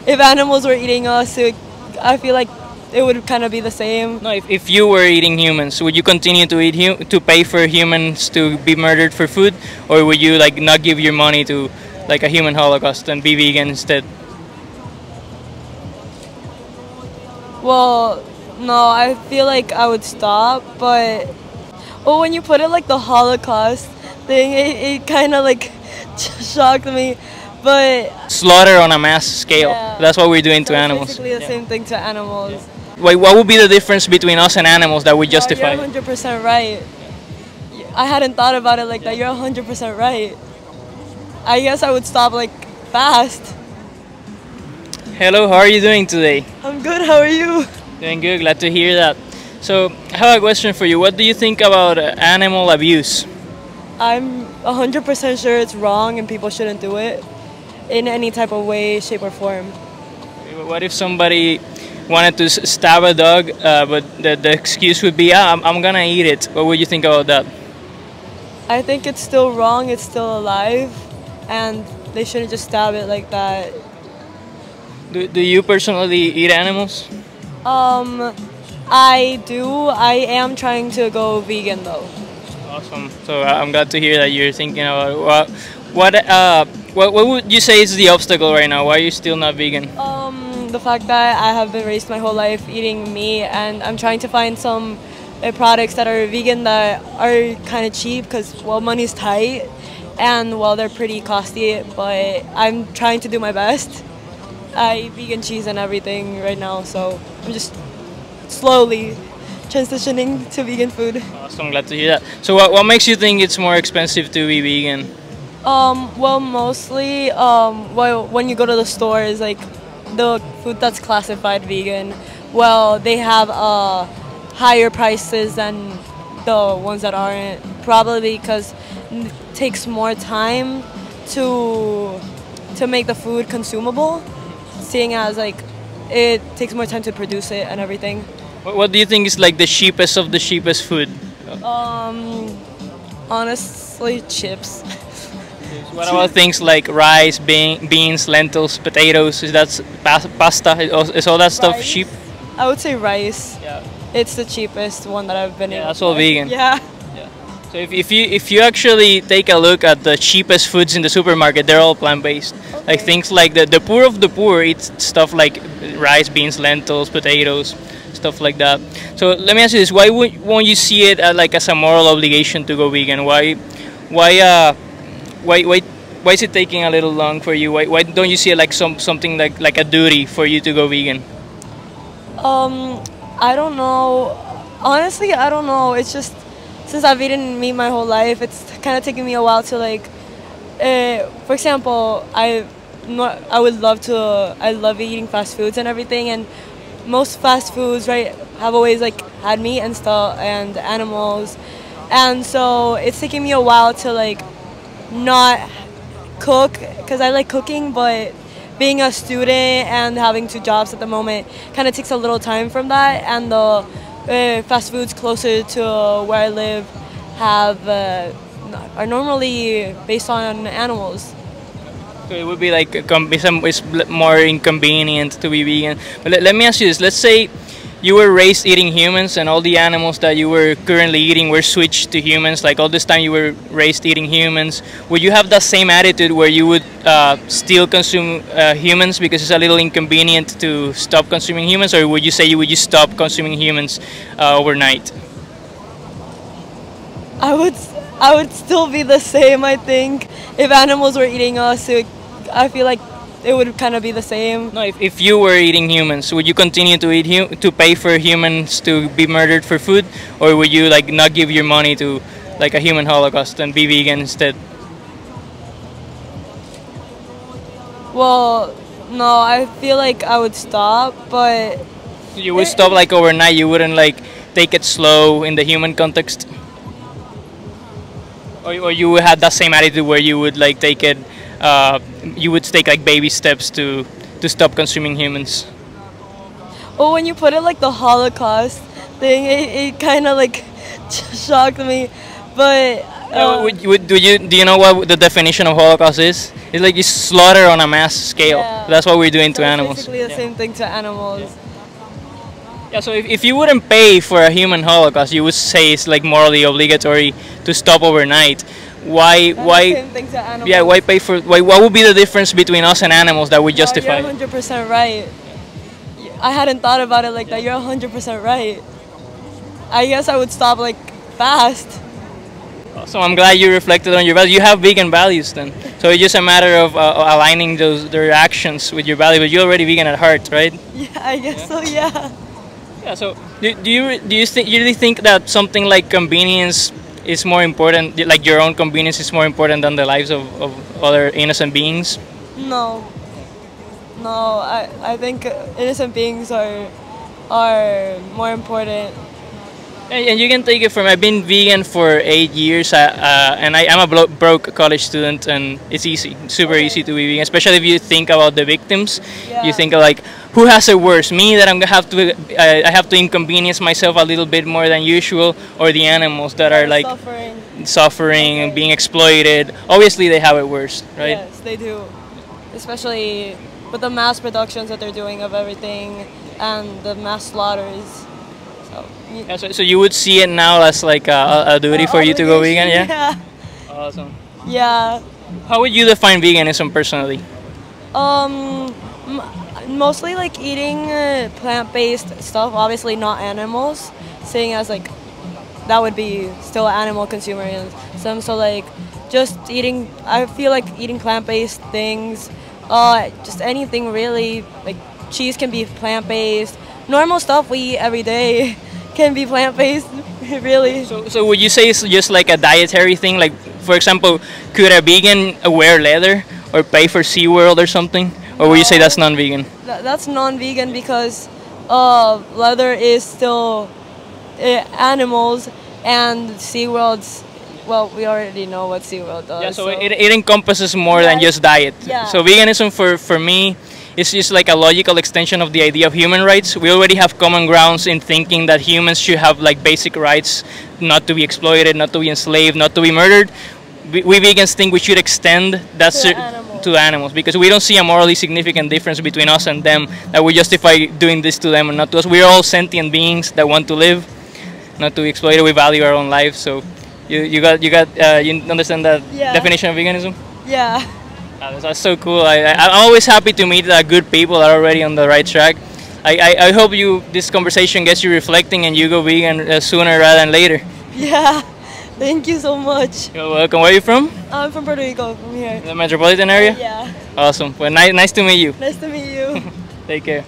if animals were eating us, I feel like it would kind of be the same. No, if you were eating humans, would you continue to eat to pay for humans to be murdered for food, or would you like not give your money to like a human holocaust and be vegan instead? Well, no, I feel like I would stop, but when you put it like the Holocaust thing, it kind of like shocked me. But Slaughter on a mass scale. yeah, That's what we're doing to so it's animals. basically the same thing to animals. Wait, what would be the difference between us and animals that would You're justify? 100% right. I hadn't thought about it like that. You're 100% right. I guess I would stop like fast. Hello, how are you doing today? I'm good. How are you? Doing good, glad to hear that. So, I have a question for you. What do you think about animal abuse? I'm 100% sure it's wrong and people shouldn't do it in any type of way, shape, or form. What if somebody wanted to stab a dog, but the excuse would be, I'm gonna eat it? What would you think about that? I think it's still wrong. It's still alive, and they shouldn't just stab it like that. Do you personally eat animals? I do. I am trying to go vegan though. Awesome. So I'm glad to hear that you're thinking about what would you say is the obstacle right now? Why are you still not vegan? The fact that I have been raised my whole life eating meat, and I'm trying to find some products that are vegan that are kind of cheap because money's tight, and they're pretty costly. But I'm trying to do my best. I eat vegan cheese and everything right now, so I'm just slowly transitioning to vegan food. Awesome, glad to hear that. So what makes you think it's more expensive to be vegan? Mostly, when you go to the stores, like the food that's classified vegan, they have higher prices than the ones that aren't. Probably because it takes more time to make the food consumable, seeing as like it takes more time to produce it and everything. What do you think is like the cheapest of the cheapest food? Honestly, chips. What about things like rice, beans, lentils, potatoes? Is that pasta? Is all that stuff Rice. cheap? I would say rice. Yeah. It's the cheapest one that I've been able That's to all buy. vegan. Yeah. So if you actually take a look at the cheapest foods in the supermarket, they're all plant-based. Okay. Like things like the poor of the poor eat stuff like rice, beans, lentils, potatoes, stuff like that. So let me ask you this: won't you see it as a moral obligation to go vegan? Why is it taking a little long for you? Why don't you see it like something like a duty for you to go vegan? I don't know. Honestly, I don't know. It's just since I've eaten meat my whole life, it's kind of taken me a while to like. For example, I love eating fast foods and everything, and most fast foods, right, have always like had meat and stuff and animals, and so it's taking me a while to like not cook because I like cooking, but being a student and having 2 jobs at the moment kind of takes a little time from that, and the fast foods closer to where I live are normally based on animals. So it would be like it's more inconvenient to be vegan. But let me ask you this: let's say you were raised eating humans, and all the animals that you were currently eating were switched to humans. Like all this time you were raised eating humans. Would you have that same attitude where you would still consume humans because it's a little inconvenient to stop consuming humans, or would you say you would just stop consuming humans overnight? I would still be the same. I think if animals were eating us, I feel like it would kind of be the same. No, if you were eating humans, would you continue to eat to pay for humans to be murdered for food, or would you like not give your money to like a human holocaust and be vegan instead? Well, no, I feel like I would stop, but You would stop like overnight. You wouldn't like take it slow in the human context, or you would have that same attitude where you would like take it. You would take like baby steps to stop consuming humans. when you put it like the Holocaust thing, it kind of like shocked me. But Do you know what the definition of Holocaust is? It's like you slaughter on a mass scale. Yeah. That's what we're doing to So it's animals. basically the same thing to animals. Yeah, so if you wouldn't pay for a human Holocaust, you would say it's like morally obligatory to stop overnight. Why? And Why? the same thing to animals. Yeah, why pay for? Why? What would be the difference between us and animals that would No, justify? you're 100% right. I hadn't thought about it like that. You're 100% right. I guess I would stop like fast. So I'm glad you reflected on your values. You have vegan values then. So it's just a matter of aligning their actions with your values. But you're already vegan at heart, right? Yeah, I guess so. Yeah. Yeah. So you really think that something like convenience is more important, like your own convenience is more important than the lives of other innocent beings? No. No, I think innocent beings are more important. And you can take it from. I've been vegan for 8 years, and I'm a broke college student, and it's easy, super easy to be vegan. Especially if you think about the victims, Yeah. you think of like, who has it worse? Me that I'm gonna have to, I have to inconvenience myself a little bit more than usual, or the animals that are like suffering and being exploited. Obviously, they have it worse, right? Yes, they do. Especially with the mass productions that they're doing of everything and the mass slaughters. Yeah, so you would see it now as like a duty for you to go vegan, yeah? Yeah. Awesome. Yeah. How would you define veganism personally? Mostly like eating plant-based stuff. Obviously not animals, seeing as like that would be still animal consumerism. So like just eating. I feel like eating plant-based things. Just anything really. Like cheese can be plant-based. Normal stuff we eat every day can be plant-based, really. So would you say it's just like a dietary thing? Like, for example, could a vegan wear leather or pay for SeaWorld or something? Or would you say that's non-vegan? That's non-vegan because leather is still animals, and SeaWorld's, well, we already know what SeaWorld does. Yeah, so it encompasses more than just diet. Yeah. So veganism for me, it's just like a logical extension of the idea of human rights. We already have common grounds in thinking that humans should have like basic rights, not to be exploited, not to be enslaved, not to be murdered. We vegans think we should extend that to animals because we don't see a morally significant difference between us and them that would justify doing this to them and not to us. We're all sentient beings that want to live, not to be exploited. We value our own lives. So you understand that definition of veganism? Yeah. That's so cool. I'm always happy to meet good people that are already on the right track. I hope this conversation gets you reflecting and you go vegan sooner rather than later. Yeah. Thank you so much. You're welcome. Where are you from? I'm from Puerto Rico, from here. The metropolitan area? Yeah. Awesome. Well, nice to meet you. Nice to meet you. Take care.